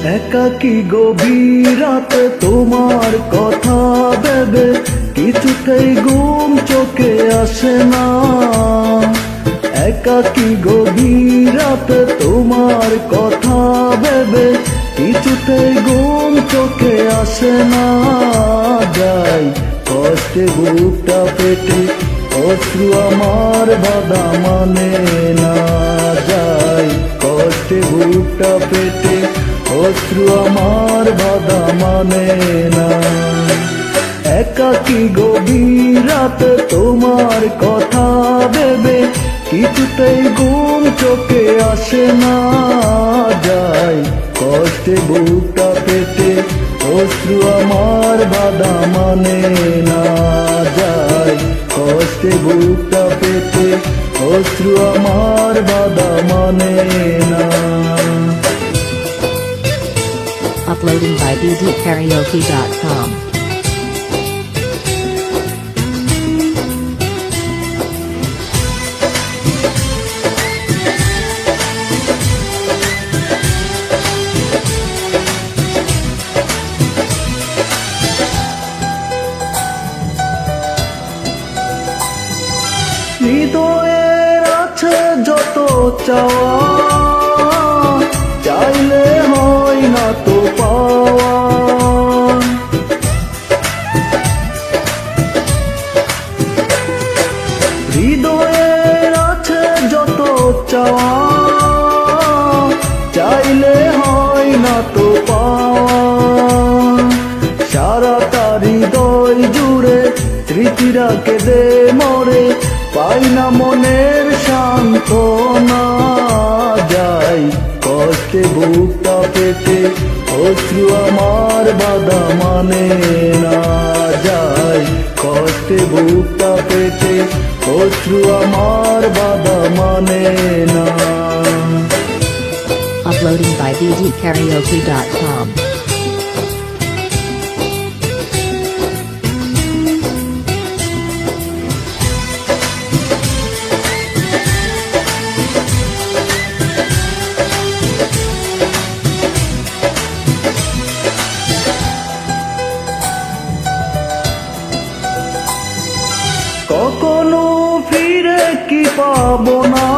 একাকী গভীর রাতে তোমার কথা ভেবে কিছুতেই ঘুম চোখে আসে না। একাকী গভীর রাতে তোমার কথা ভেবে কিছুতেই ঘুম চোখে আসে না। যাই কষ্টে বুকটা পেটে অশ্রু আমার বাধা মানে না। যাই কষ্টে বুকটা পেটে অশ্রু আমার বাধা মানে না। একাকী গভীর রাতে তোমার কথা ভেবে কিছুতেই ঘুম চোখে আসে না। যাই কষ্টে বুকটা পেটে অশ্রু আমার বাধা মানে না। যাই কষ্টে বুকটা পেটে অশ্রু আমার বাধা মানে না। Uploading by bdkaraoke.com. হৃদয়ের আছে যত চাওয়া, চাইলে হয় না তো পাওয়া। হৃদয়ের আছে যত চাওয়া, চাইলে হয় না তো পাওয়া। সারাটা হৃদয় জুড়ে স্মৃতিরা কেঁদে মরে, পাই না মনের সান্ত্বনা। যাই কষ্টে বুকটা পেটে অশ্রু আমার বাধা মানে না। যাই কষ্টে বুকটা পেটে অশ্রু আমার বাধা মানে না। Uploading by bdkaraoke.com. কখনো ফিরে কি পাবো না,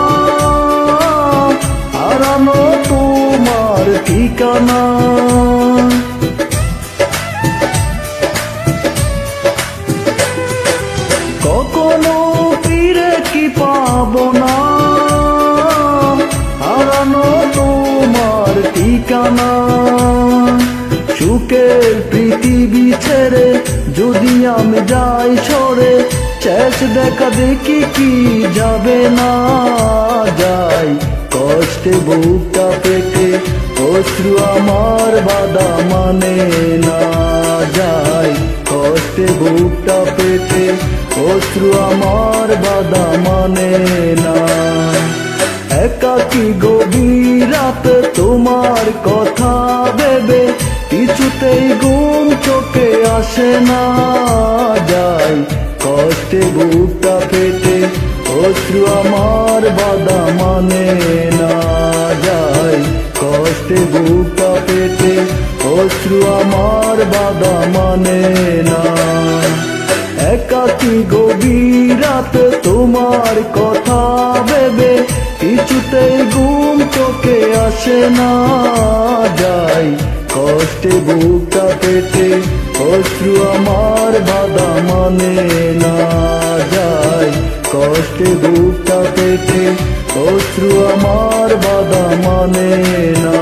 হারানো তোমার ঠিকানা। কখনো ফিরে কি পাবো না, হারানো তোমার ঠিকানা। সুখের পৃথিবী ছেড়ে যদি আমি যাই সরে, শেষ দেখা দেখি কি যাবে না। যাই কষ্টে বুকটা পেটে অশ্রু আমার বাধা মানে না। যাই কষ্টে বুকটা পেটে অশ্রু আমার বাধা মানে না। একাকী গভীর রাতে তোমার কথা ভেবে কিছুতেই ঘুম চোখে আসে না। যাই কষ্টে বুকটা পেটে অশ্রু আমার বাধা মানে না। যাই কষ্টে বুকটা পেটে অশ্রু আমার বাধা মানে না। একাকী গভীর রাতে তোমার কথা ভেবে কিছুতেই ঘুম চোখে আসে না। যাই কষ্টে বুকটা পেটে অশ্রু আমার বাধা মানে না। যাই কষ্টে বুকটা পেটে অশ্রু আমার বাধা মানে না।